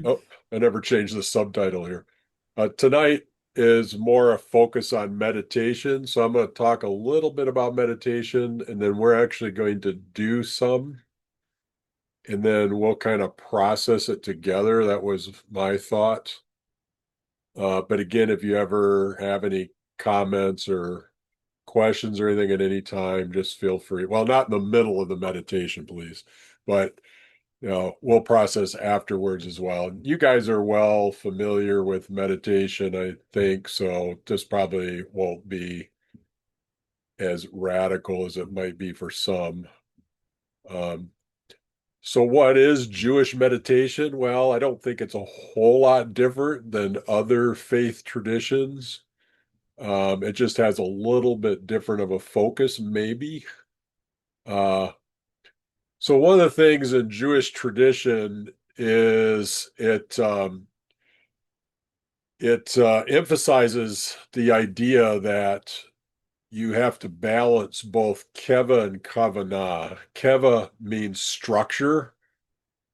Oh, I never changed the subtitle here. Tonight is more a focus on meditation. So I'm going to talk a little bit about meditation, and then we're actually going to do some, and then we'll kind of process it together. That was my thought. But again, if you ever have any comments or questions or anything at any time, just feel free. Well, not in the middle of the meditation, please, but we'll process afterwards as well. You guys are well familiar with meditation, I think, so this probably won't be as radical as it might be for some. Um, so what is Jewish meditation? Well, I don't think it's a whole lot different than other faith traditions. It just has a little bit different of a focus, maybe. Uh, so one of the things in Jewish tradition is it emphasizes the idea that you have to balance both keva and kavanah. Keva means structure.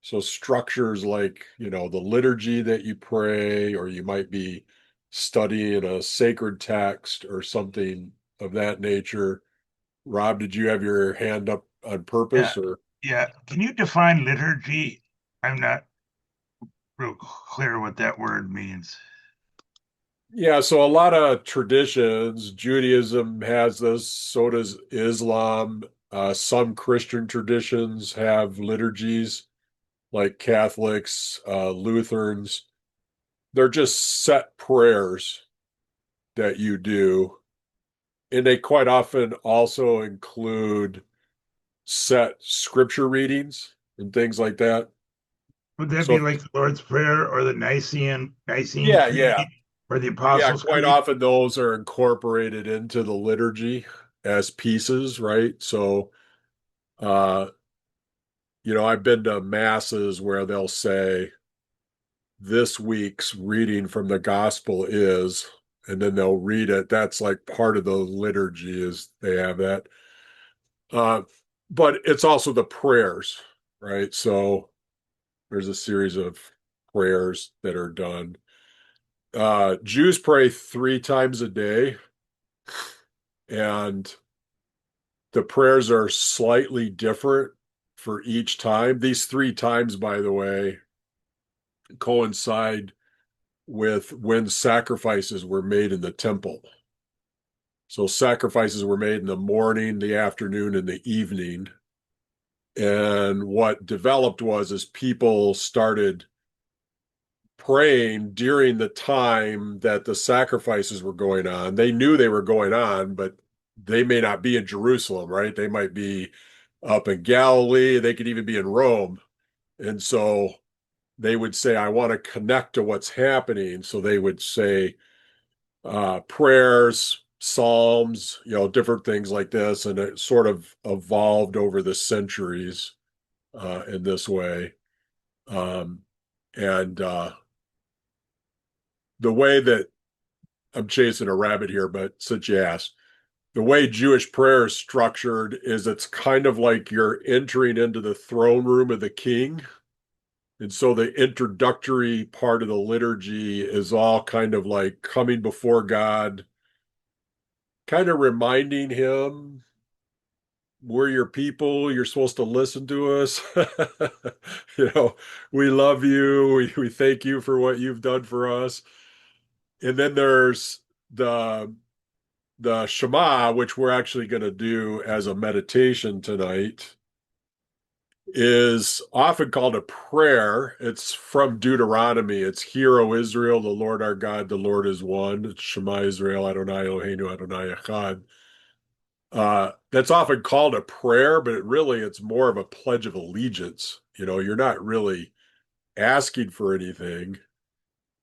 So structures like, the liturgy that you pray, or you might be studying a sacred text or something of that nature. Rob, did you have your hand up on Yeah, purpose or? yeah. Can you define liturgy? I'm not real clear what that word means. Yeah, so a lot of traditions, Judaism has this, so does Islam. Some Christian traditions have liturgies, like Catholics, Lutherans. They're just set prayers that you do. And they quite often also include set scripture readings and things like that. Would that be So, like the Lord's Prayer or the Nicene yeah, Creed yeah. or the Yeah, Apostles' quite Creed? often those are incorporated into the liturgy as pieces, right? So, uh, I've been to masses where they'll say this week's reading from the gospel is, and then they'll read it. That's like part of the liturgy is they have that. Uh, but it's also the prayers, right? So there's a series of prayers that are done. Jews pray 3 times a day, and the prayers are slightly different for each time. These 3 times, by the way, coincide with when sacrifices were made in the temple. So sacrifices were made in the morning, the afternoon, and the evening. And what developed was as people started praying during the time that the sacrifices were going on. They knew they were going on, but they may not be in Jerusalem, right? They might be up in Galilee. They could even be in Rome. And so they would say, I want to connect to what's happening. So they would say prayers, psalms, different things like this. And it sort of evolved over the centuries in this way. Um, and the way that I'm chasing a rabbit here, but since you asked, the way Jewish prayer is structured is it's kind of like you're entering into the throne room of the king. And so the introductory part of the liturgy is all kind of like coming before God, kind of reminding him, we're your people. You're supposed to listen to us. you know, we love you. We thank you for what you've done for us. And then there's the the Shema, which we're actually going to do as a meditation tonight, is often called a prayer. It's from Deuteronomy. It's Hear, O Israel, the Lord our God, the Lord is one. It's Shema Israel, Adonai Eloheinu, Adonai Echad. That's often called a prayer, but it's more of a pledge of allegiance. You're not really asking for anything,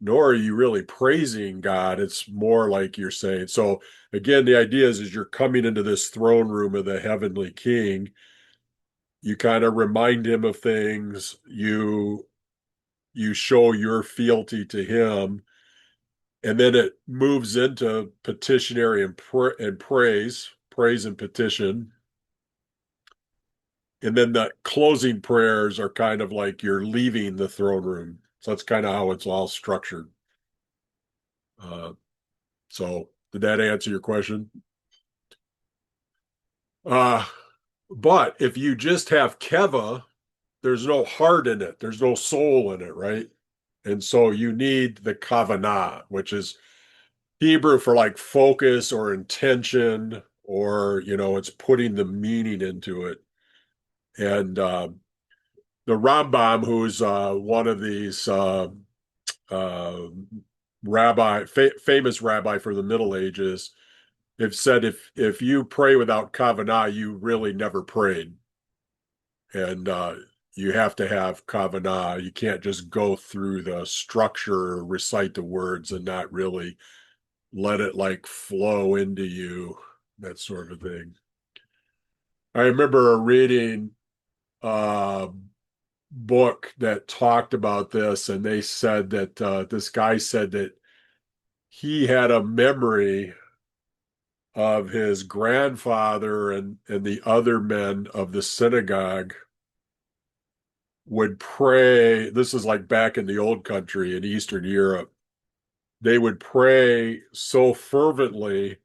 nor are you really praising God. It's more like you're saying. So again, the idea is you're coming into this throne room of the heavenly King. You kind of remind him of things. You show your fealty to him, and then it moves into petitionary and praise and petition. And then the closing prayers are kind of like you're leaving the throne room. So that's kind of how it's all structured. Uh, so did that answer your question? Uh, but if you just have keva, there's no heart in it. There's no soul in it, right? And so you need the kavanah, which is Hebrew for like focus or intention, or it's putting the meaning into it. And the Rambam, who's one of these uh, famous rabbi for the Middle Ages, have said if you pray without kavanah, you really never prayed, and you have to have kavanah. You can't just go through the structure, recite the words, and not really let it like flow into you, that sort of thing. I remember reading a book that talked about this, and they said that this guy said that he had a memory of his grandfather and the other men of the synagogue would pray. This is like back in the old country in Eastern Europe. They would pray so fervently.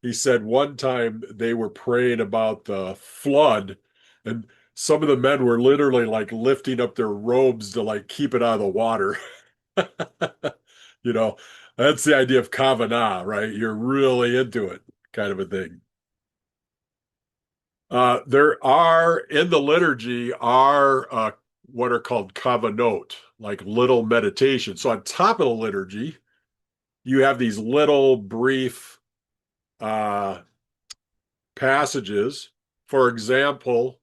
He said one time they were praying about the flood, and some of the men were literally like lifting up their robes to like keep it out of the water. You know, that's the idea of kavanah, right? You're really into it, kind of a thing. There are in the liturgy are what are called kavanot, like little meditations. So on top of the liturgy, you have these little brief uh, passages. For example,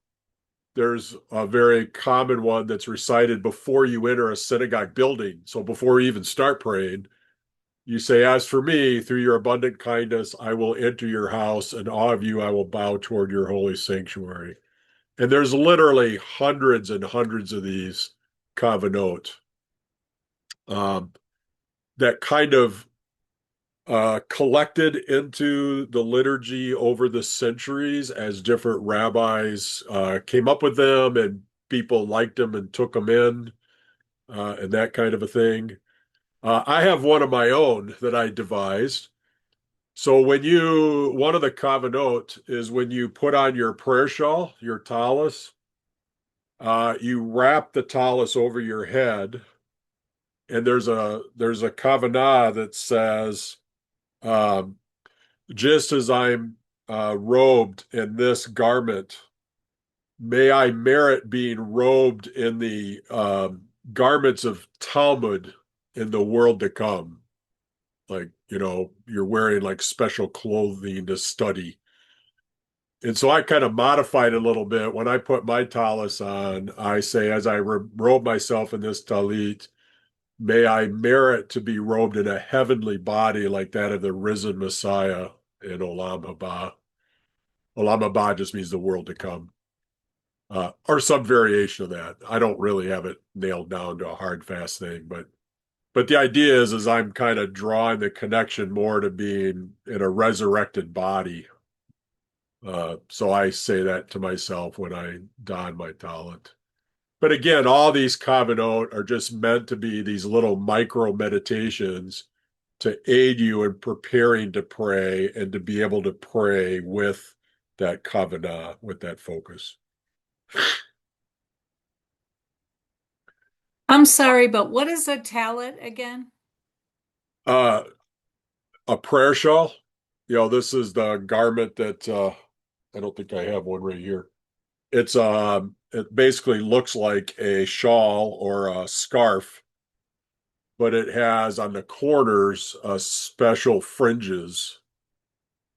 there's a very common one that's recited before you enter a synagogue building. So before you even start praying, you say, "As for me, through your abundant kindness, I will enter your house, and awe of you I will bow toward your holy sanctuary." And there's literally hundreds and hundreds of these kavanot um, that kind of collected into the liturgy over the centuries as different rabbis came up with them and people liked them and took them in and that kind of a thing. I have one of my own that I devised. So one of the kavanot is when you put on your prayer shawl, your tallis, you wrap the tallis over your head, and there's a kavanah that says, um, just as I'm robed in this garment, may I merit being robed in the garments of Talmud in the world to come. Like, you're wearing like special clothing to study. And so I kind of modified it a little bit. When I put my tallis on, I say, as I robe myself in this talit, may I merit to be robed in a heavenly body like that of the risen Messiah in Olam Haba. Olam Haba just means the world to come, or some variation of that. I don't really have it nailed down to a hard, fast thing, but the idea is I'm kind of drawing the connection more to being in a resurrected body. So I say that to myself when I don my talent. But again, all these kavanot are just meant to be these little micro meditations to aid you in preparing to pray and to be able to pray with that kavanah, with that focus. I'm sorry, but what is a talent again? Uh, a prayer shawl, this is the garment that I don't think I have one right here. It basically looks like a shawl or a scarf, but it has on the corners special fringes.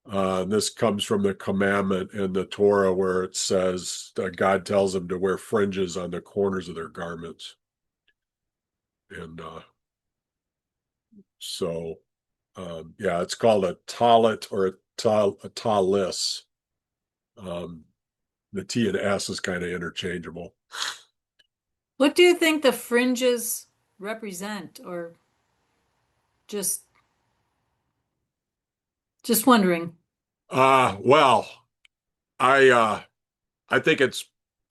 This comes from the commandment in the Torah where it says that God tells them to wear fringes on the corners of their garments. And so, yeah, it's called a talit or a talis. Um, the T and S is kind of interchangeable. What do you think the fringes represent, or just just wondering? Well, I think it's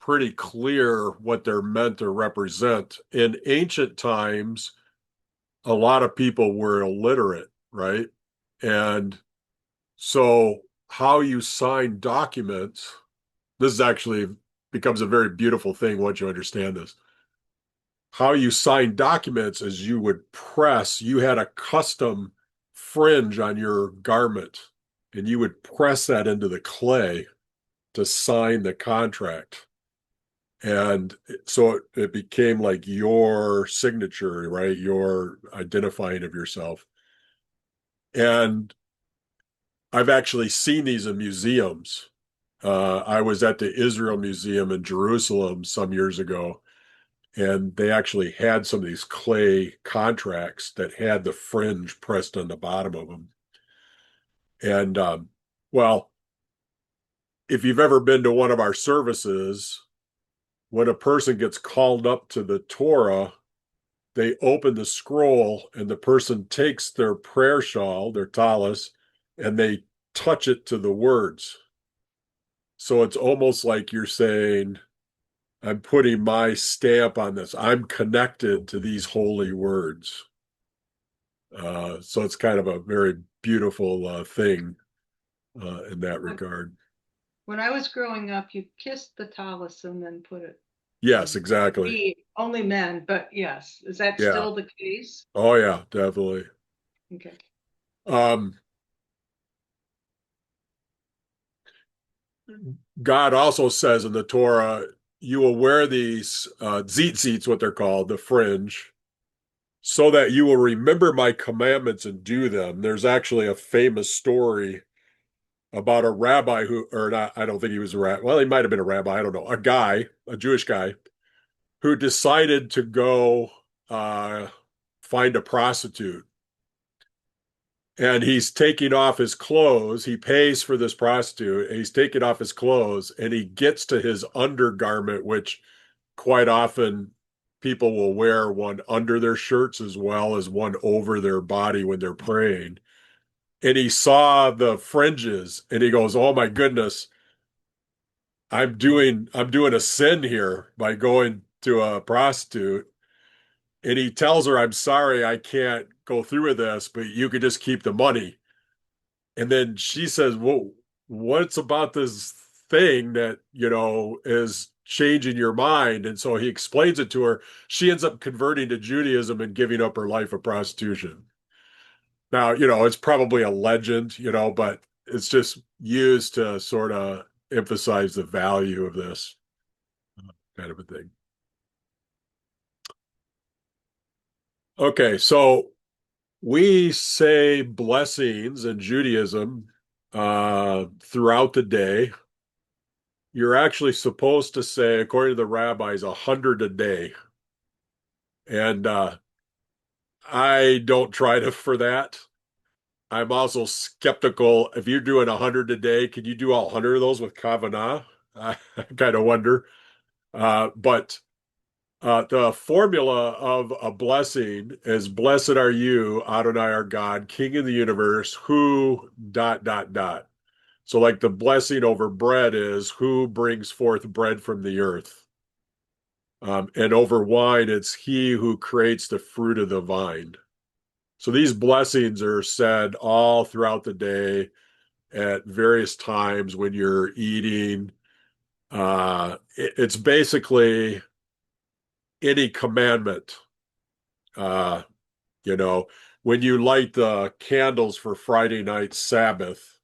pretty clear what they're meant to represent. In ancient times, a lot of people were illiterate, right? And so how you sign documents, this is actually becomes a very beautiful thing once you understand this. How you sign documents is you would press, you had a custom fringe on your garment, and you would press that into the clay to sign the contract. And so it became like your signature, right? Your identifying of yourself. And I've actually seen these in museums. I was at the Israel Museum in Jerusalem some years ago, and they actually had some of these clay contracts that had the fringe pressed on the bottom of them. And well, if you've ever been to one of our services, when a person gets called up to the Torah, they open the scroll and the person takes their prayer shawl, their tallis, and they touch it to the words. So it's almost like you're saying, I'm putting my stamp on this. I'm connected to these holy words. So it's kind of a very beautiful thing in that regard. When I was growing up, you kissed the tallis and then put it. Yes, exactly. Only men, but yes. Is that Yeah. still the case? Oh, yeah, definitely. Okay. God also says in the Torah, you will wear these tzitzits, what they're called, the fringe, so that you will remember my commandments and do them. There's actually a famous story about a rabbi who, or not, I don't think he was a rabbi. Well, he might have been a rabbi. I don't know. A guy, a Jewish guy, who decided to go find a prostitute. And he's taking off his clothes. He pays for this prostitute, and he's taking off his clothes, and he gets to his undergarment, which quite often people will wear one under their shirts as well as one over their body when they're praying. And he saw the fringes, and he goes, "Oh my goodness, I'm doing a sin here by going to a prostitute." And he tells her, "I'm sorry, I can't go through with this, but you could just keep the money." And then she says, "Well, what's about this thing that, is changing your mind?" And so he explains it to her. She ends up converting to Judaism and giving up her life of prostitution. Now, it's probably a legend, but it's just used to sort of emphasize the value of this kind of a thing. Okay, so we say blessings in Judaism throughout the day. You're actually supposed to say, according to the rabbis, 100 a day. And I don't try to for that. I'm also skeptical. If you're doing 100 a day, can you do all 100 of those with kavanah? I kind of wonder. But the formula of a blessing is blessed are you, Adonai our God, King of the universe, who ... So like the blessing over bread is who brings forth bread from the earth. And over wine, it's he who creates the fruit of the vine. So these blessings are said all throughout the day at various times when you're eating. It's basically any commandment. Uh, when you light the candles for Friday night Sabbath,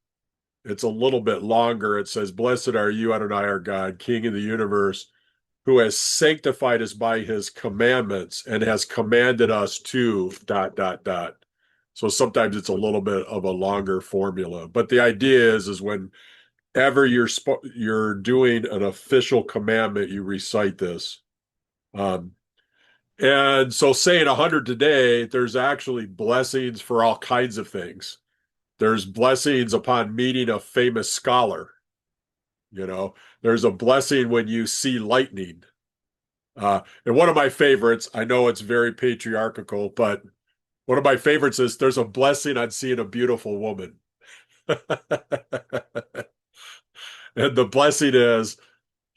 it's a little bit longer. It says, "Blessed are you, Adonai our God, King of the universe, who has sanctified us by his commandments and has commanded us to ... So sometimes it's a little bit of a longer formula, but the idea is whenever you're doing an official commandment, you recite this. And so saying 100 today, there's actually blessings for all kinds of things. There's blessings upon meeting a famous scholar. There's a blessing when you see lightning. And one of my favorites, I know it's very patriarchal, but one of my favorites is there's a blessing on seeing a beautiful woman. And the blessing is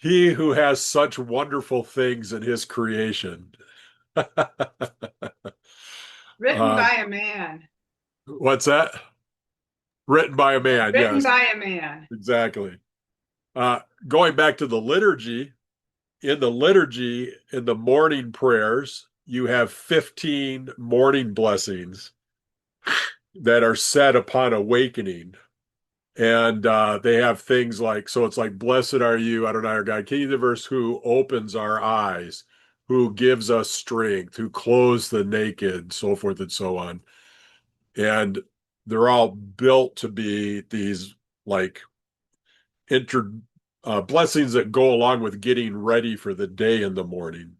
He who has such wonderful things in his creation. Written by a man. What's that? Written by a man, Written yes, by a man. exactly. Going back to the liturgy, in the morning prayers, you have 15 morning blessings that are said upon awakening. And they have things like, so it's like, blessed are you, Adonai our God, King of the universe, who opens our eyes, who gives us strength, who clothes the naked, so forth and so on. And they're all built to be these like inter blessings that go along with getting ready for the day in the morning.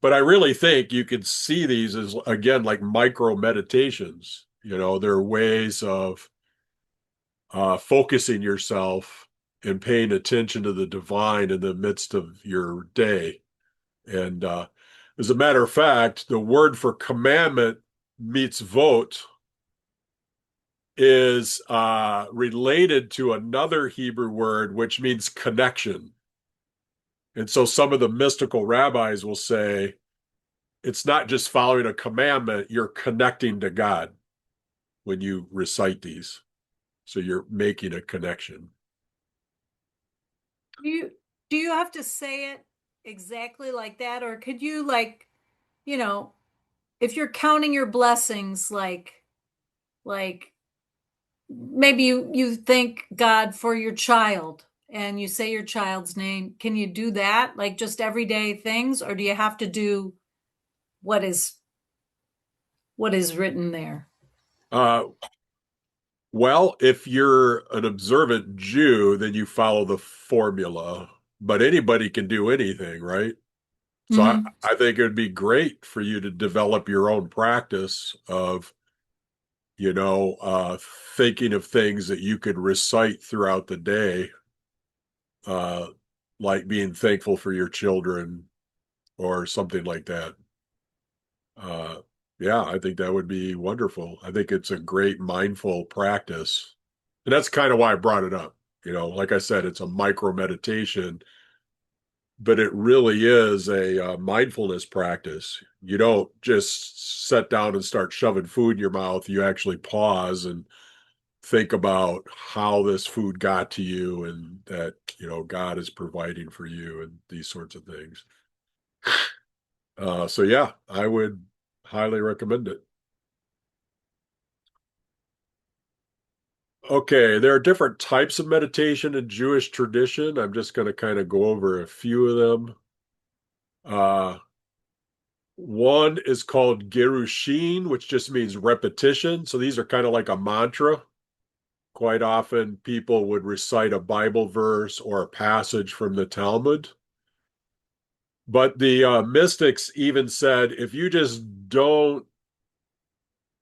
But I really think you could see these as, again, like micro meditations. They're ways of focusing yourself and paying attention to the divine in the midst of your day. And as a matter of fact, the word for commandment, mitzvot, is related to another Hebrew word, which means connection. And so some of the mystical rabbis will say, it's not just following a commandment, you're connecting to God when you recite these. So you're making a connection. Do you have to say it exactly like that? Or could you you know, if you're counting your blessings, like maybe you thank God for your child and you say your child's name. Can you do that? Like just everyday things, or do you have to do what is written there? Uh, well, if you're an observant Jew, then you follow the formula, but anybody can do anything, right? So I, Hmm. I think it would be great for you to develop your own practice of, you know, uh, thinking of things that you could recite throughout the day, uh, like being thankful for your children or something like that. Uh, yeah, I think that would be wonderful. I think it's a great mindful practice. And that's kind of why I brought it up. Like I said, it's a micro meditation, but it really is a mindfulness practice. You don't just sit down and start shoving food in your mouth. You actually pause and think about how this food got to you and that, God is providing for you and these sorts of things. So yeah, I would highly recommend it. Okay, there are different types of meditation in Jewish tradition. I'm just going to kind of go over a few of them. Uh, One is called Gerushin, which just means repetition. So these are kind of like a mantra. Quite often, people would recite a Bible verse or a passage from the Talmud. But the mystics even said, if you just don't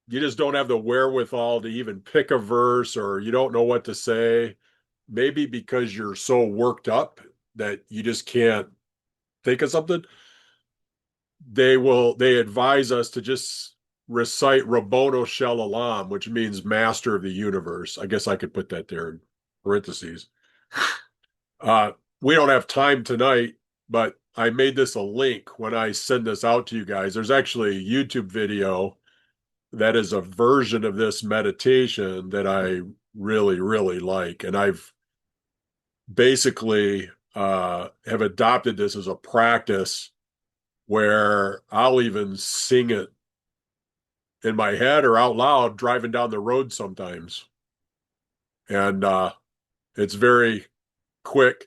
have the wherewithal to even pick a verse, or you don't know what to say, maybe because you're so worked up that you just can't think of something, they advise us to just recite Rabbono Shel Olam, which means master of the universe. I guess I could put that there in parentheses. Uh, we don't have time tonight, but I made this a link when I send this out to you guys. There's actually a YouTube video that is a version of this meditation that I really, really like. And I've basically have adopted this as a practice where I'll even sing it in my head or out loud driving down the road sometimes. And it's very quick.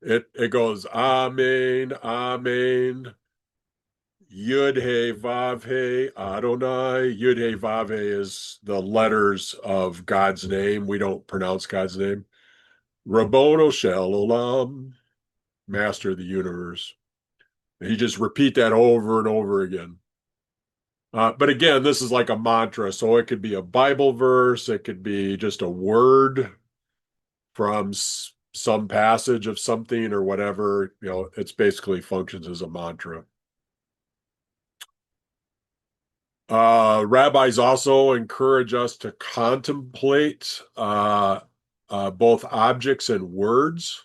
It goes Amen, Amen, Yud He Vav He Adonai. Yud He Vav He is the letters of God's name. We don't pronounce God's name. Rabbono Shel Olam, Master of the Universe. And you just repeat that over and over again. But again, this is like a mantra. So it could be a Bible verse, it could be just a word from some passage of something or whatever. It's basically functions as a mantra. Rabbis also encourage us to contemplate both objects and words.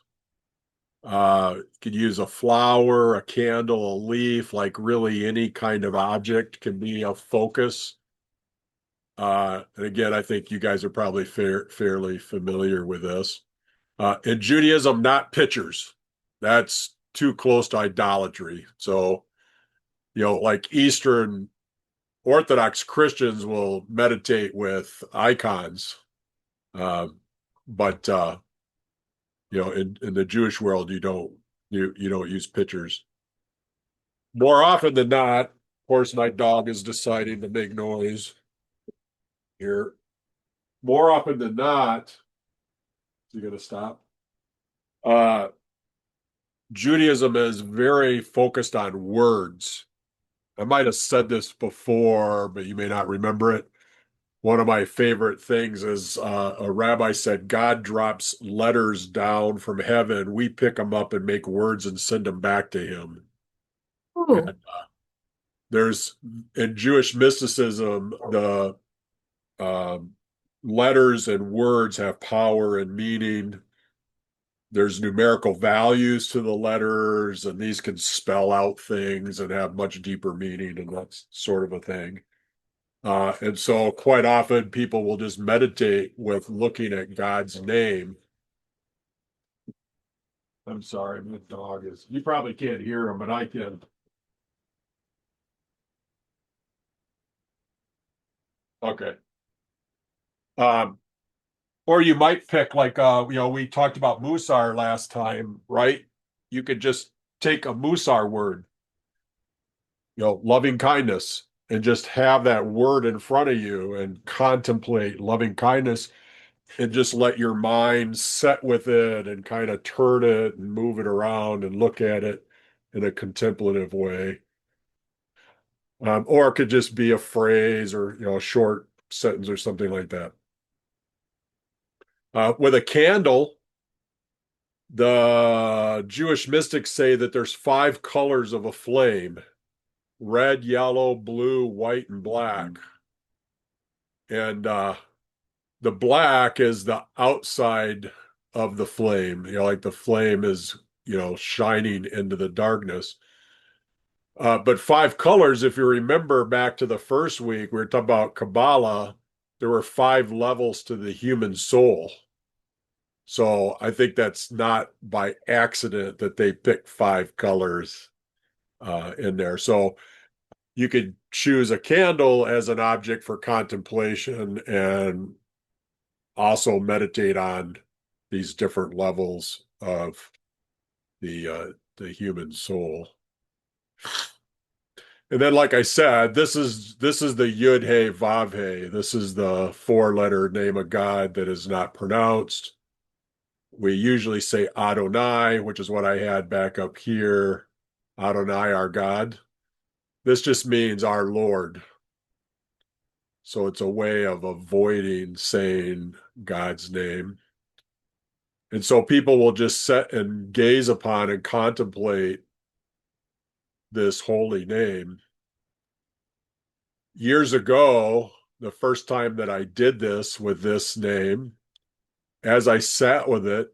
Could use a flower, a candle, a leaf, like really any kind of object can be a focus. And again, I think you guys are probably fairly familiar with this. In Judaism, not pictures. That's too close to idolatry. So, like Eastern Orthodox Christians will meditate with icons. But in the Jewish world, you don't use pictures. More often than not, of course, my dog is deciding to make noise here. More often than not, is he gonna stop? Uh, Judaism is very focused on words. I might have said this before, but you may not remember it. One of my favorite things is a rabbi said, God drops letters down from heaven. We pick them up and make words and send them back to him. Ooh. And there's in Jewish mysticism, the um, letters and words have power and meaning. There's numerical values to the letters, and these can spell out things and have much deeper meaning, and that's sort of a thing. And so quite often people will just meditate with looking at God's name. I'm sorry, my dog is, you probably can't hear him, but I can. Okay. Um, or you might pick like, we talked about Musar last time, right? You could just take a Musar word, loving kindness, and just have that word in front of you and contemplate loving kindness and just let your mind set with it and kind of turn it and move it around and look at it in a contemplative way. Or it could just be a phrase or a short sentence or something like that. With a candle, the Jewish mystics say that there's 5 colors of a flame: red, yellow, blue, white, and black. And the black is the outside of the flame, like the flame is, shining into the darkness. But 5 colors, if you remember back to the first week, we were talking about Kabbalah, there were 5 levels to the human soul. So I think that's not by accident that they picked 5 colors in there. So you could choose a candle as an object for contemplation and also meditate on these different levels of the human soul. And then, like I said, this is the Yud He Vav He. This is the 4-letter name of God that is not pronounced. We usually say Adonai, which is what I had back up here. Adonai, our God. This just means our Lord. So it's a way of avoiding saying God's name. And so people will just sit and gaze upon and contemplate this holy name. Years ago, the first time that I did this with this name, as I sat with it,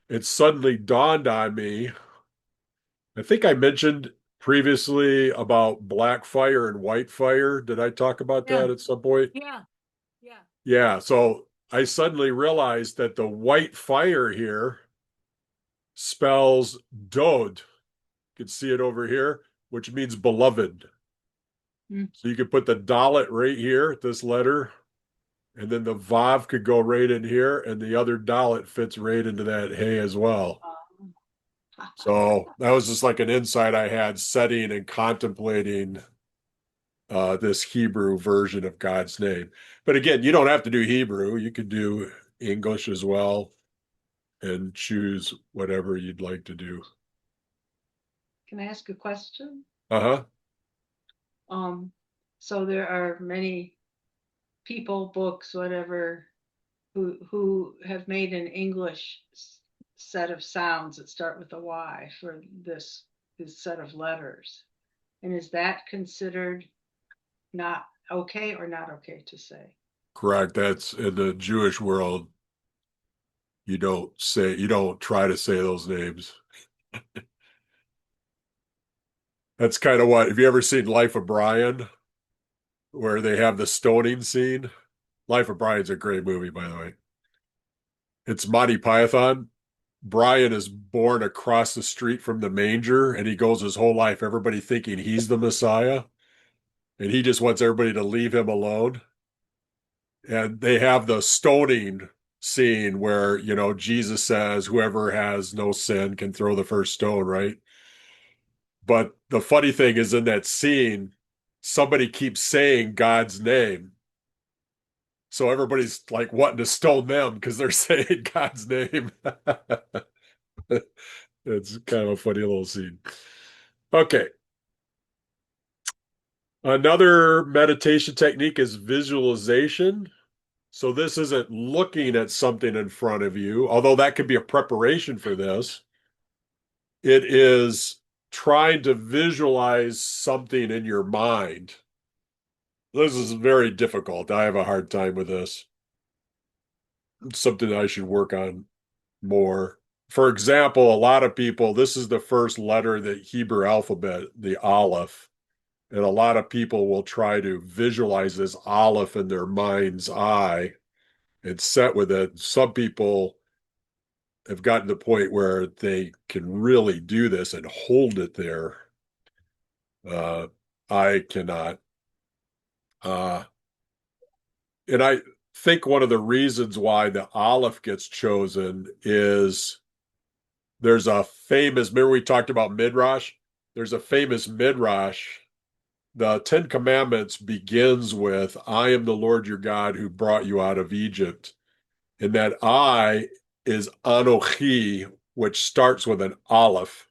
it suddenly dawned on me. I think I mentioned previously about black fire and white fire. Did I talk about Yeah. that at some point? Yeah. Yeah. Yeah. So I suddenly realized that the white fire here spells Dod. You can see it over here, which means beloved. Mm. So you could put the Dalet right here, this letter, and then the Vav could go right in here, and the other Dalet fits right into that Hey as well. So that was just like an insight I had setting and contemplating this Hebrew version of God's name. But again, you don't have to do Hebrew. You could do English as well and choose whatever you'd like to do. Can I ask a question? Uh-huh. Um, so there are many people, books, whatever, who have made an English set of sounds that start with a Y for this set of letters. And is that considered not okay or not okay to say? Correct. That's in the Jewish world. you don't try to say those names. That's kind of what, have you ever seen Life of Brian, where they have the stoning scene? Life of Brian's a great movie, by the way. It's Monty Python. Brian is born across the street from the manger, and he goes his whole life, everybody thinking he's the Messiah, and he just wants everybody to leave him alone. And they have the stoning scene where, Jesus says, whoever has no sin can throw the first stone, right? But the funny thing is, in that scene, somebody keeps saying God's name. So everybody's like wanting to stone them because they're saying God's name. It's kind of a funny little scene. Okay. Another meditation technique is visualization. So this isn't looking at something in front of you, although that could be a preparation for this. It is trying to visualize something in your mind. This is very difficult. I have a hard time with this. It's something I should work on more. For example, a lot of people, this is the first letter of the Hebrew alphabet, the Aleph. And a lot of people will try to visualize this Aleph in their mind's eye and set with it. Some people have gotten to the point where they can really do this and hold it there. I cannot. And I think one of the reasons why the Aleph gets chosen is there's a famous, remember we talked about Midrash? There's a famous Midrash. The Ten Commandments begins with, I am the Lord your God who brought you out of Egypt. And that I is Anochi, which starts with an Aleph.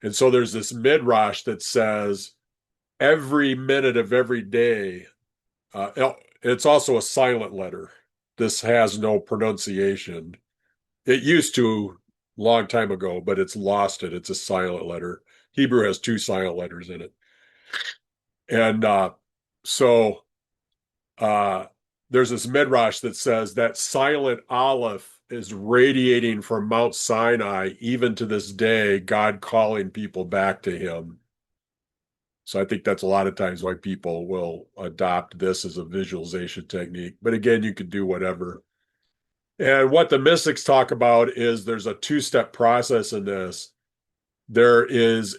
And so there's this Midrash that says every minute of every day, it's also a silent letter. This has no pronunciation. It used to a long time ago, but it's lost it. It's a silent letter. Hebrew has two silent letters in it. And so there's this midrash that says that silent Aleph is radiating from Mount Sinai, even to this day, God calling people back to him. So I think that's a lot of times why people will adopt this as a visualization technique. But again, you could do whatever. And what the mystics talk about is there's a two-step process in this. There is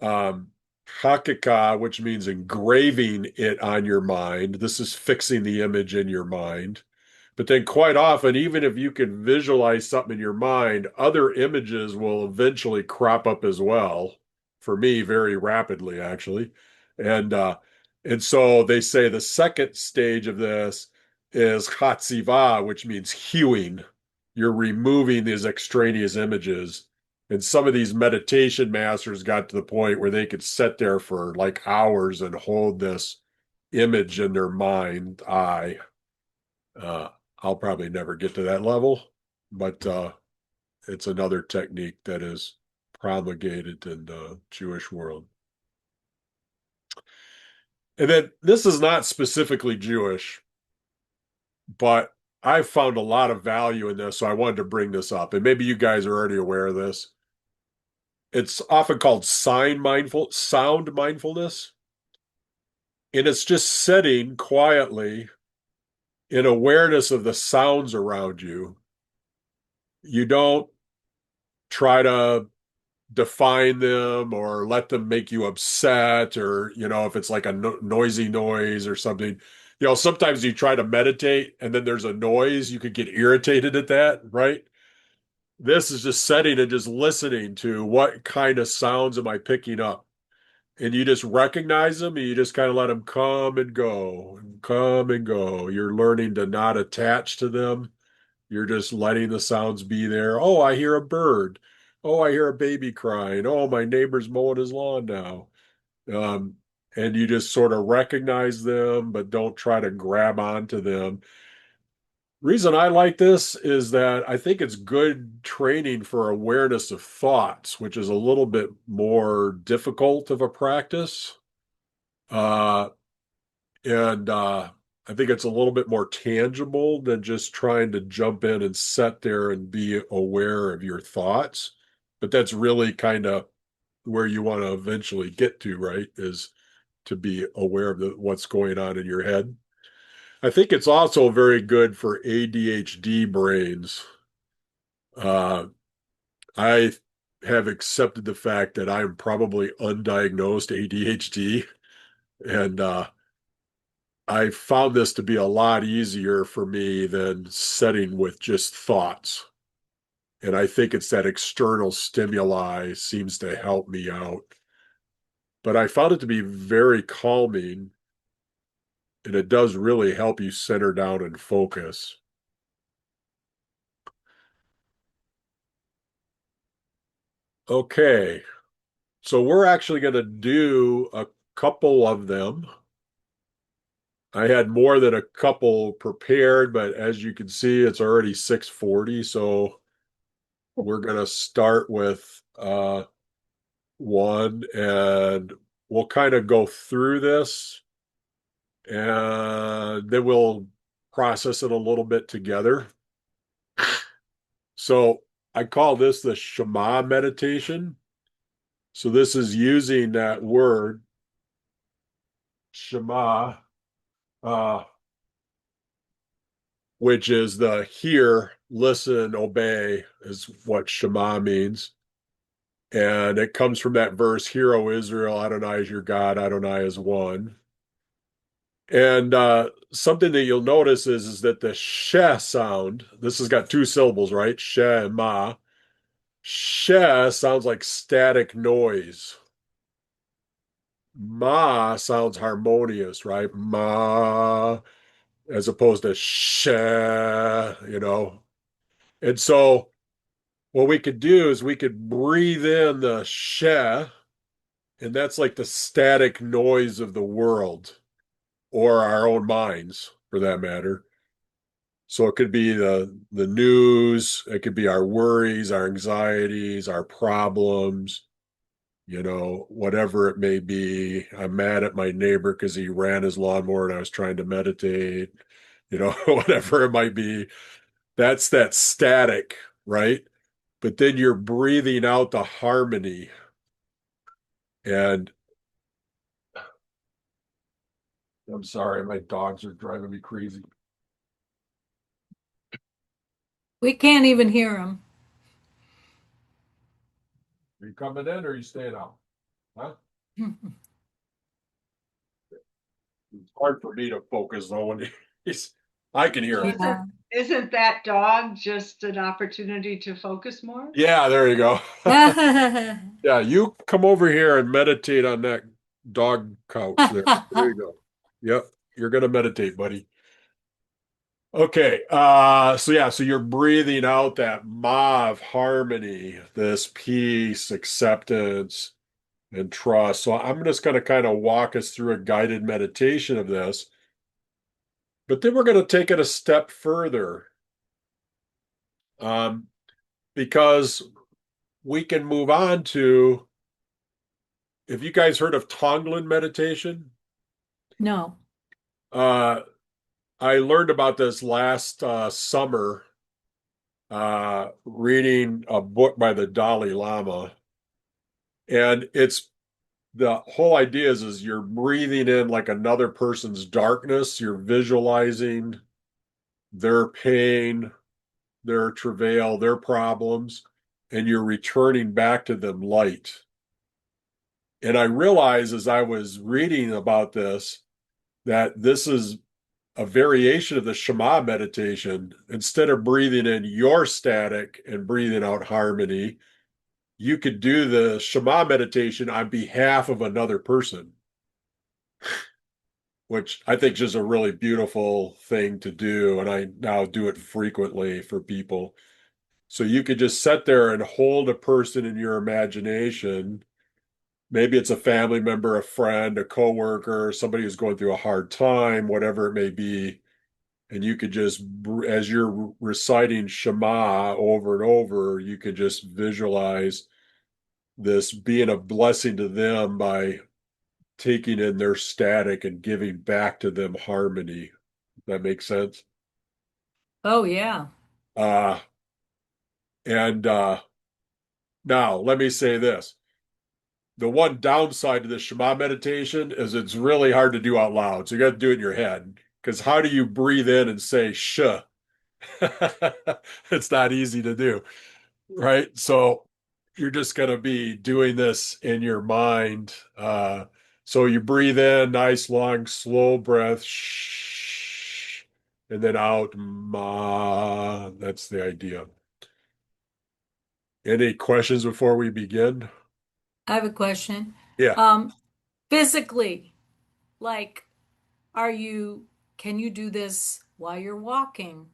hakika, which means engraving it on your mind. This is fixing the image in your mind. But then quite often, even if you can visualize something in your mind, other images will eventually crop up as well. For me, very rapidly, actually. And so they say the second stage of this is hatziva, which means hewing. You're removing these extraneous images. And some of these meditation masters got to the point where they could sit there for like hours and hold this image in their mind eye. I'll probably never get to that level, but it's another technique that is promulgated in the Jewish world. And then this is not specifically Jewish, but I've found a lot of value in this, so I wanted to bring this up. And maybe you guys are already aware of this. It's often called sound mindfulness. And it's just sitting quietly in awareness of the sounds around you. You don't try to define them or let them make you upset, or, if it's like a noisy noise or something. Sometimes you try to meditate and then there's a noise, you could get irritated at that, right? This is just sitting and just listening to what kind of sounds am I picking up. And you just recognize them and you just kind of let them come and go and come and go. You're learning to not attach to them. You're just letting the sounds be there. Oh, I hear a bird. Oh, I hear a baby crying. Oh, my neighbor's mowing his lawn now. Um, and you just sort of recognize them, but don't try to grab onto them. Reason I like this is that I think it's good training for awareness of thoughts, which is a little bit more difficult of a practice. And I think it's a little bit more tangible than just trying to jump in and sit there and be aware of your thoughts. But that's really kind of where you want to eventually get to, right? Is to be aware of what's going on in your head. I think it's also very good for ADHD brains. Uh, I have accepted the fact that I'm probably undiagnosed ADHD, and I found this to be a lot easier for me than setting with just thoughts. And I think it's that external stimuli seems to help me out. But I found it to be very calming, and it does really help you center down and focus. Okay, so we're actually going to do a couple of them. I had more than a couple prepared, but as you can see, it's already 6:40, so we're going to start with one, and we'll kind of go through this, and then we'll process it a little bit together. So I call this the Shema meditation. So this is using that word Shema, uh, which is the hear, listen, obey, is what Shema means. And it comes from that verse, Hear, O Israel, Adonai is your God, Adonai is one. And something that you'll notice is that the she sound, this has got two syllables, right? She and ma. She sounds like static noise. Ma sounds harmonious, right? Ma, as opposed to she, you know. And so what we could do is we could breathe in the she, and that's like the static noise of the world or our own minds for that matter. So it could be the news, it could be our worries, our anxieties, our problems, whatever it may be. I'm mad at my neighbor because he ran his lawnmower and I was trying to meditate, whatever it might be. That's that static, right? But then you're breathing out the harmony. And I'm sorry, my dogs are driving me crazy. We can't even hear him. Are you coming in or are you staying out? Huh? It's hard for me to focus though when I can hear him. Yeah. Isn't that dog just an opportunity to focus more? Yeah, there you go. Yeah, you come over here and meditate on that dog couch there. There you go. Yep, you're gonna meditate, buddy. Okay, so you're breathing out that ma of harmony, this peace, acceptance, and trust. So I'm just gonna kind of walk us through a guided meditation of this, but then we're gonna take it a step further, um, because we can move on to, if you guys heard of Tonglen meditation, No. uh, I learned about this last summer reading a book by the Dalai Lama. And it's the whole idea is you're breathing in like another person's darkness. You're visualizing their pain, their travail, their problems, and you're returning back to them light. And I realized as I was reading about this that this is a variation of the Shema meditation. Instead of breathing in your static and breathing out harmony, you could do the Shema meditation on behalf of another person, which I think is just a really beautiful thing to do. And I now do it frequently for people. So you could just sit there and hold a person in your imagination. Maybe it's a family member, a friend, a coworker, somebody who's going through a hard time, whatever it may be. And you could just, as you're reciting Shema over and over, you could just visualize this being a blessing to them by taking in their static and giving back to them harmony. That makes sense. Oh, yeah. Uh, and now let me say this. The one downside to the Shema meditation is it's really hard to do out loud. So you got to do it in your head. Because how do you breathe in and say sh? It's not easy to do, right? So you're just going to be doing this in your mind. So you breathe in, nice, long, slow breath, shh, and then out, ma. That's the idea. Any questions before we begin? I have a question. Yeah. Um, physically, like, are you, can you do this while you're walking?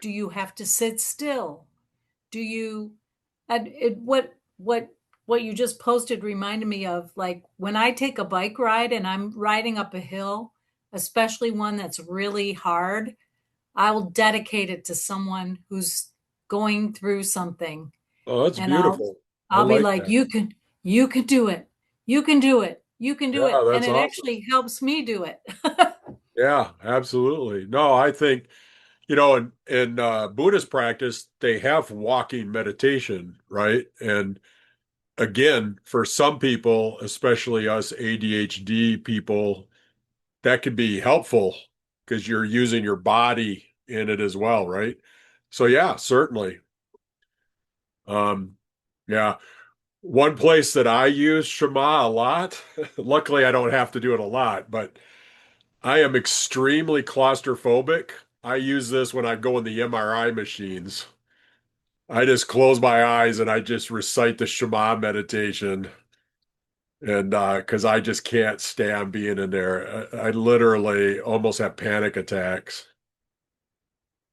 Do you have to sit still? Do you, and what you just posted reminded me of, like, when I take a bike ride and I'm riding up a hill, especially one that's really hard, I will dedicate it to someone who's going through something. Oh, that's And I'll beautiful. I I'll be like like, that. you can do it. You can do it. You can do Yeah, it. And that's it awesome. actually helps me do it. Yeah, absolutely. No, I think, in Buddhist practice, they have walking meditation, right? And again, for some people, especially us ADHD people, that could be helpful because you're using your body in it as well, right? So yeah, certainly. Um, yeah. One place that I use Shema a lot, luckily I don't have to do it a lot, but I am extremely claustrophobic. I use this when I go in the MRI machines. I just close my eyes and I just recite the Shema meditation. And because I just can't stand being in there. I literally almost have panic attacks.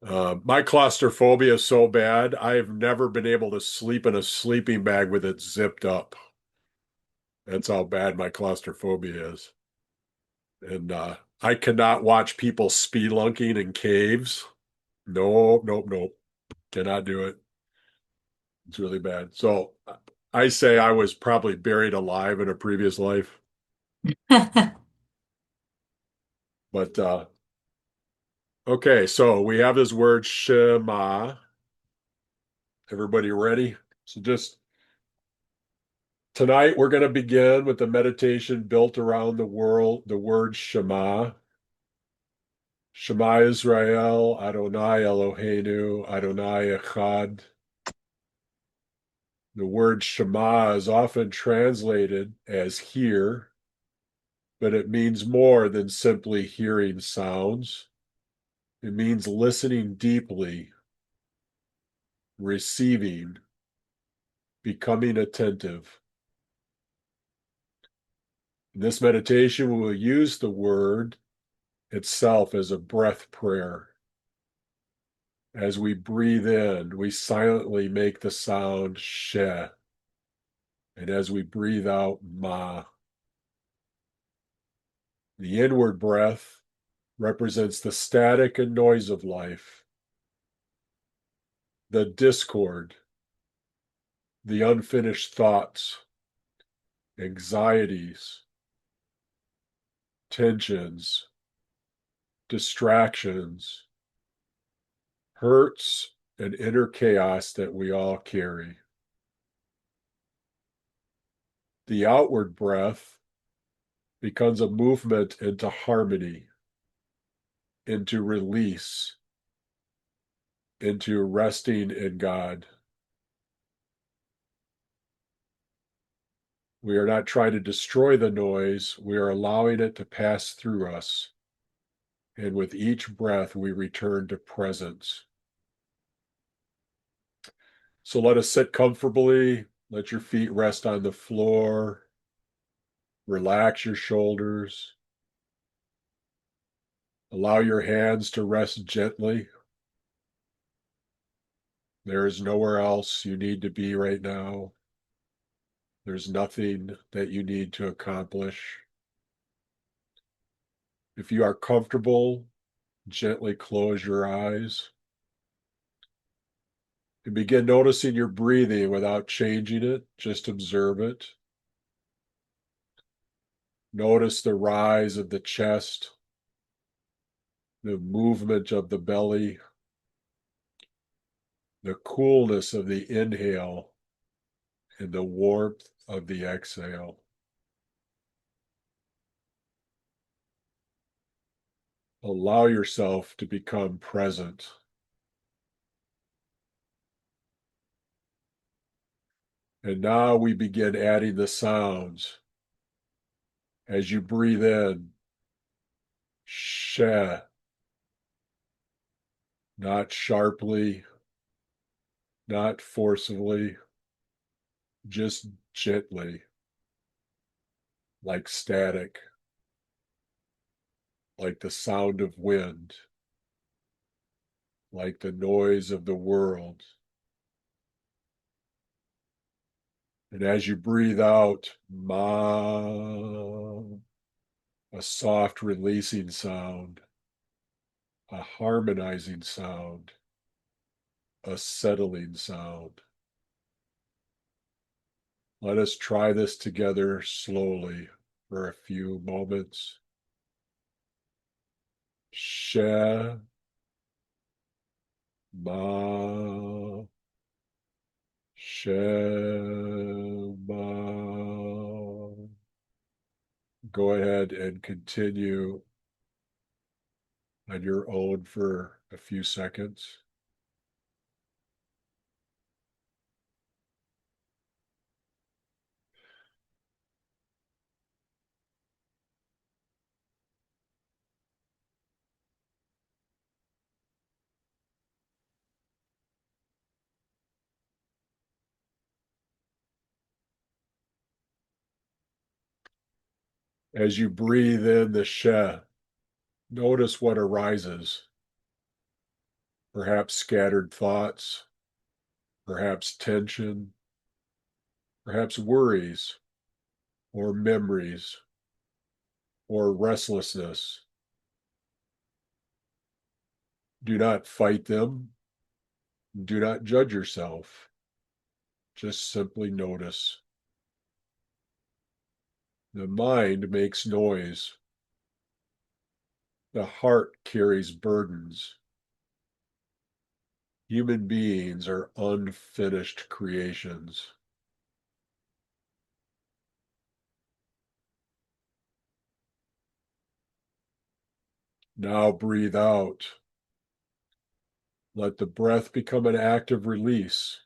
My claustrophobia is so bad, I have never been able to sleep in a sleeping bag with it zipped up. That's how bad my claustrophobia is. And I cannot watch people spelunking in caves. Nope, nope, nope. Cannot do it. It's really bad. So I say I was probably buried alive in a previous life. But okay, so we have this word Shema. Everybody ready? So just tonight we're going to begin with the meditation built around the word Shema. Shema Israel, Adonai Eloheinu, Adonai Echad. The word Shema is often translated as hear, but it means more than simply hearing sounds. It means listening deeply, receiving, becoming attentive. In this meditation, we will use the word itself as a breath prayer. As we breathe in, we silently make the sound she, and as we breathe out, ma. The inward breath represents the static and noise of life, the discord, the unfinished thoughts, anxieties, tensions, distractions, hurts, and inner chaos that we all carry. The outward breath becomes a movement into harmony, into release, into resting in God. We are not trying to destroy the noise, we are allowing it to pass through us. And with each breath, we return to presence. So let us sit comfortably, let your feet rest on the floor, relax your shoulders, allow your hands to rest gently. There is nowhere else you need to be right now. There's nothing that you need to accomplish. If you are comfortable, gently close your eyes and begin noticing your breathing without changing it. Just observe it. Notice the rise of the chest, the movement of the belly, the coolness of the inhale, and the warmth of the exhale. Allow yourself to become present. And now we begin adding the sounds. As you breathe in, she, not sharply, not forcibly, just gently, like static, like the sound of wind, like the noise of the world. And as you breathe out, ma, a soft releasing sound, a harmonizing sound, a settling sound. Let us try this together slowly for a few moments. She, ma, Shema. Go ahead and continue on your own for a few seconds. As you breathe in the She, notice what arises. Perhaps scattered thoughts, perhaps tension, perhaps worries or memories or restlessness. Do not fight them. Do not judge yourself. Just simply notice. The mind makes noise. The heart carries burdens. Human beings are unfinished creations. Now breathe out. Let the breath become an act of release,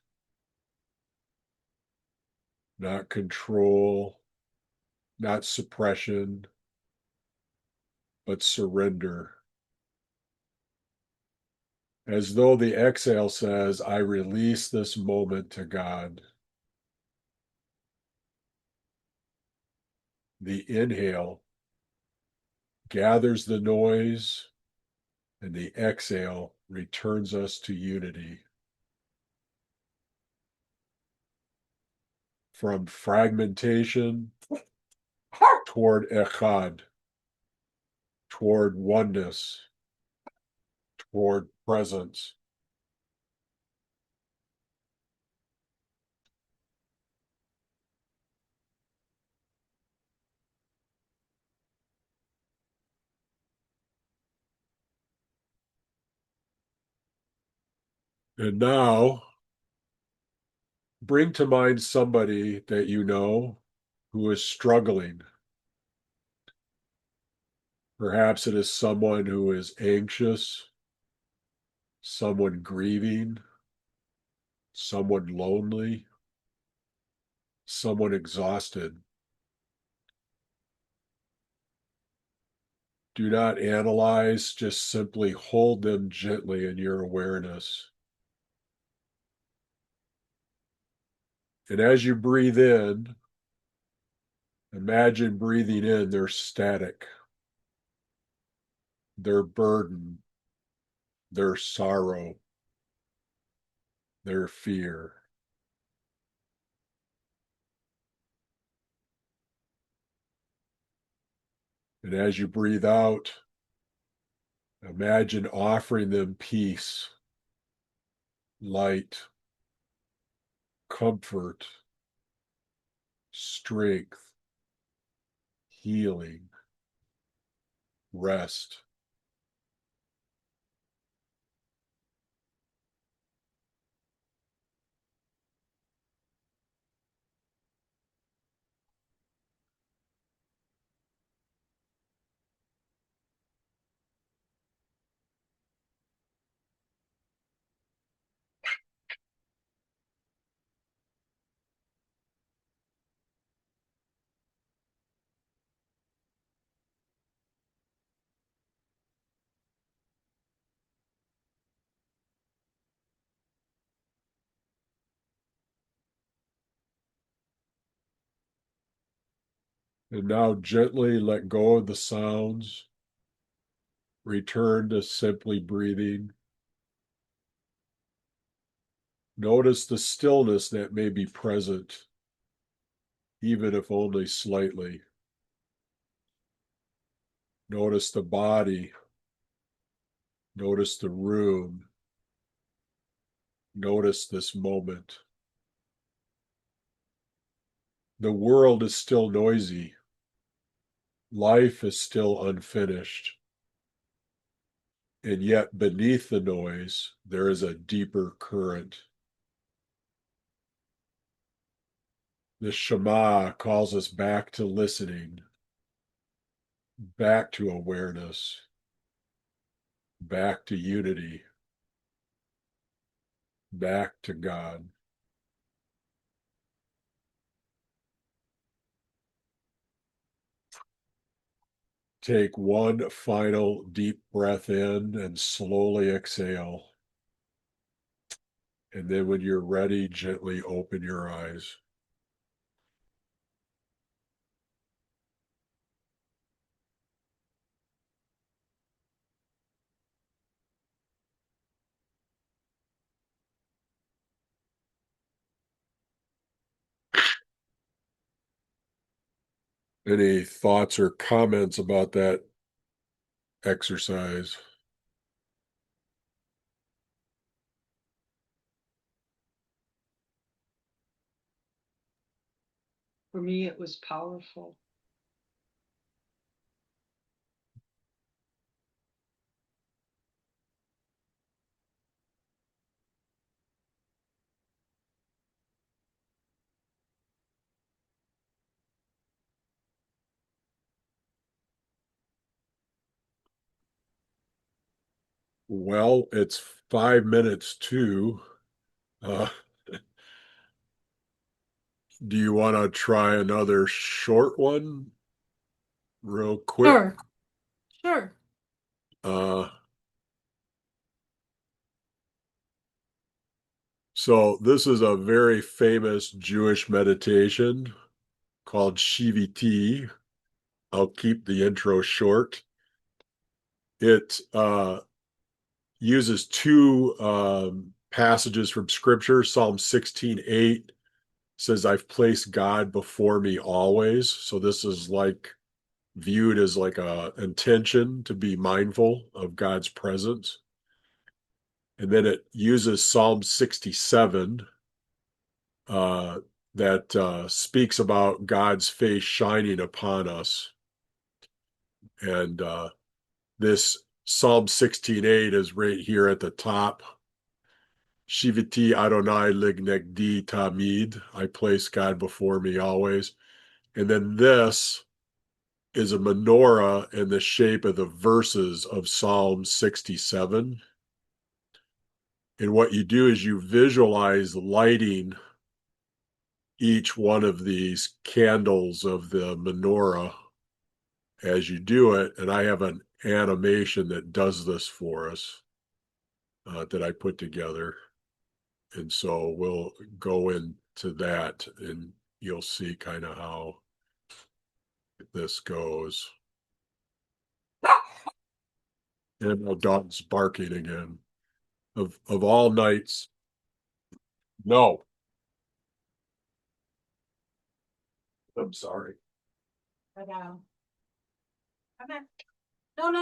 not control, not suppression, but surrender. As though the exhale says, I release this moment to God. The inhale gathers the noise, and the exhale returns us to unity. From fragmentation toward echad, toward oneness, toward presence. And now, bring to mind somebody that you know who is struggling. Perhaps it is someone who is anxious, someone grieving, someone lonely, someone exhausted. Do not analyze, just simply hold them gently in your awareness. And as you breathe in, imagine breathing in their static, their burden, their sorrow, their fear. And as you breathe out, imagine offering them peace, light, comfort, strength, healing, rest. And now gently let go of the sounds. Return to simply breathing. Notice the stillness that may be present, even if only slightly. Notice the body. Notice the room. Notice this moment. The world is still noisy. Life is still unfinished. And yet beneath the noise, there is a deeper current. The Shema calls us back to listening, back to awareness, back to unity, back to God. Take one final deep breath in and slowly exhale. And then when you're ready, gently open your eyes. Any thoughts or comments about that exercise? For me, it was powerful. Well, it's 5 minutes to. Uh, do you want to try another short one real quick? Sure. Sure. Uh, so this is a very famous Jewish meditation called Shiviti. I'll keep the intro short. It uses two passages from scripture. Psalm 16:8 says, I've placed God before me always. So this is like viewed as like a intention to be mindful of God's presence. And then it uses Psalm 67 that speaks about God's face shining upon us. And this Psalm 16:8 is right here at the top. Shiviti Adonai lignegdi tamid. I place God before me always. And then this is a menorah in the shape of the verses of Psalm 67. And what you do is you visualize lighting each one of these candles of the menorah as you do it. And I have an animation that does this for us that I put together. And so we'll go into that and you'll see kind of how this goes. And my dog's barking again. Of all nights, no, I'm sorry. Come on.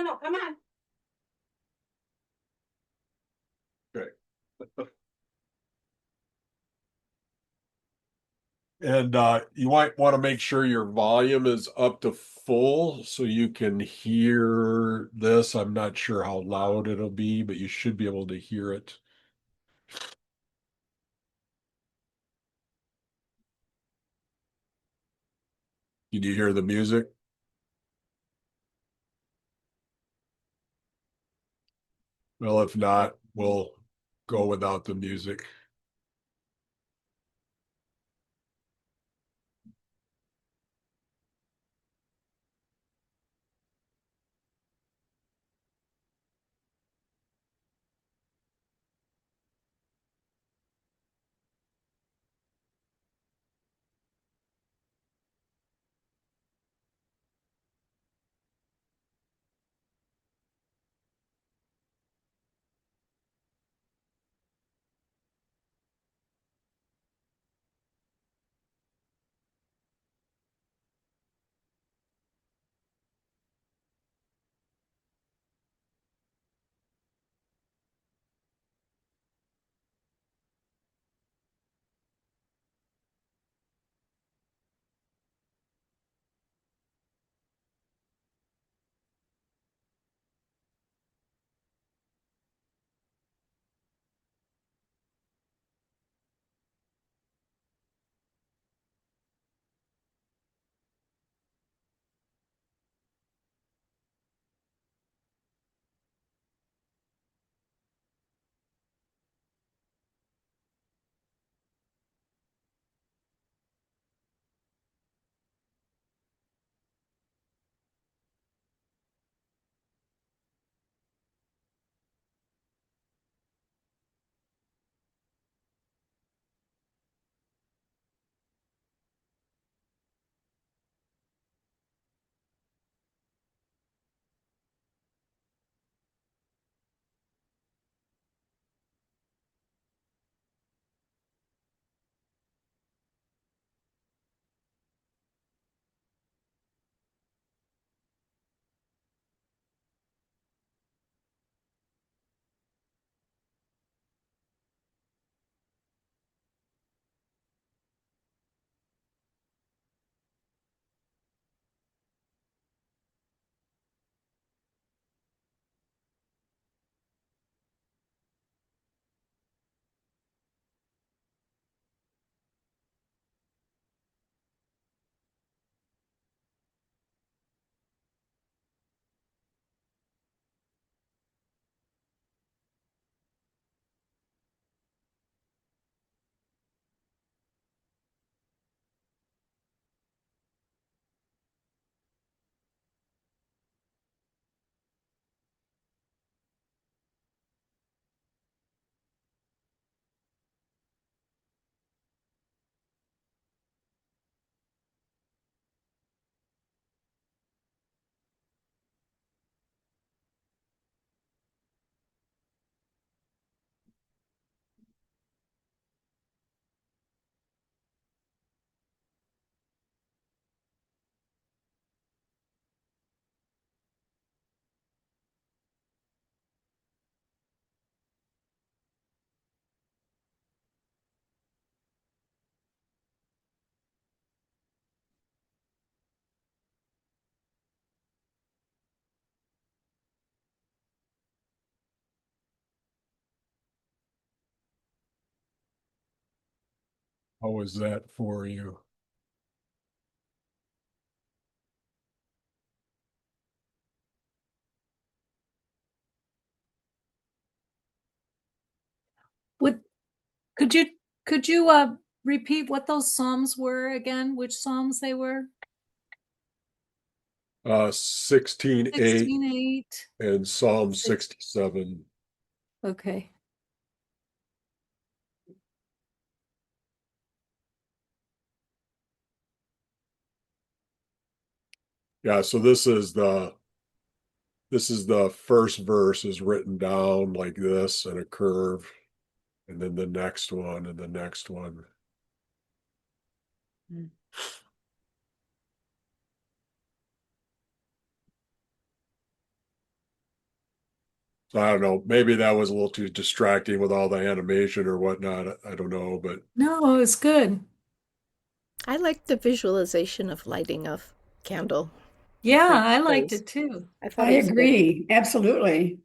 No, come on. Okay. And you might want to make sure your volume is up to full so you can hear this. I'm not sure how loud it'll be, but you should be able to hear it. Can you hear the music? Well, if not, we'll go without the music. How was that for you? Would could you could you repeat what those psalms were again? Which psalms they were? 16:8 16:8. and Psalm 67. Okay. Yeah, so this is the first verse is written down like this in a curve, and then the next one and the next one. Mm. So I don't know, maybe that was a little too distracting with all the animation or whatnot. I don't know, but No, it's good. I like the visualization of lighting a candle. Yeah, Different I liked ways. it too. I thought I it was good. agree. Absolutely.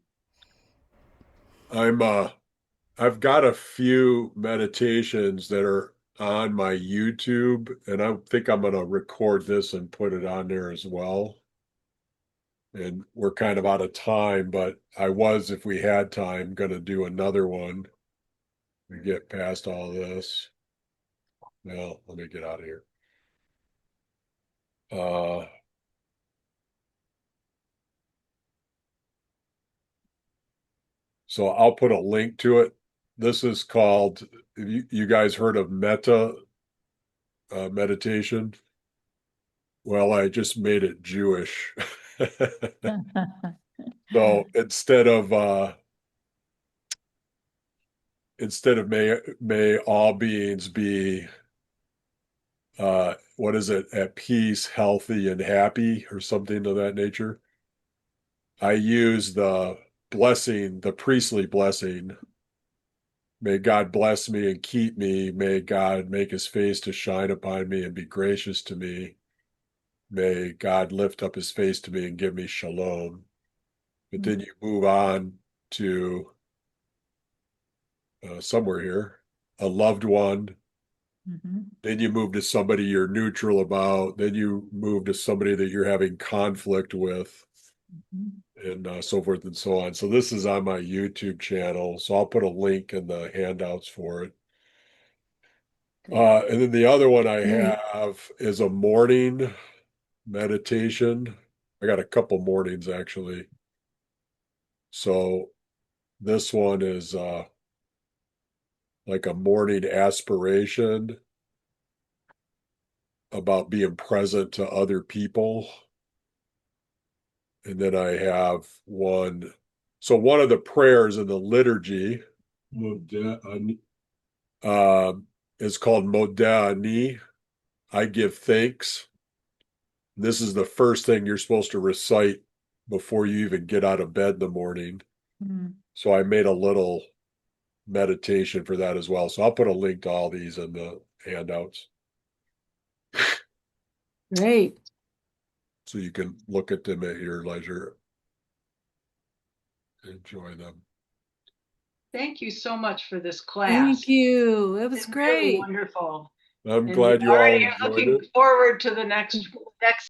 I've got a few meditations that are on my YouTube, and I think I'm gonna record this and put it on there as well. And we're kind of out of time, but I was, if we had time, gonna do another one. We get past all this. Well, let me get out of here. Uh, so I'll put a link to it. This is called, have you guys heard of metta meditation? Well, I just made it Jewish. So instead of may all beings be what is it, at peace, healthy, and happy, or something of that nature, I use the blessing, the priestly blessing. May God bless me and keep me. May God make his face to shine upon me and be gracious to me. May God lift up his face to me and give me shalom. But then you move on to somewhere here, a loved one. Then you move to somebody you're neutral about. Then you move to somebody that you're having conflict with, and so forth and so on. So this is on my YouTube channel. So I'll put a link in the handouts for it. And then the other one I Great. have is a morning meditation. I got a couple mornings actually. So this one is like a morning aspiration about being present to other people. And then I have one. So one of the prayers in the liturgy is called Modeh Ani. I give thanks. This is the first thing you're supposed to recite before you even get out of bed in the morning. So I made a little meditation for that as well. So I'll put a link to all these in the handouts Great. so you can look at them at your leisure. Enjoy them. Thank you so much for this class. Thank you. It was It's been really great. wonderful. I'm And glad you all already enjoyed looking it. forward to the next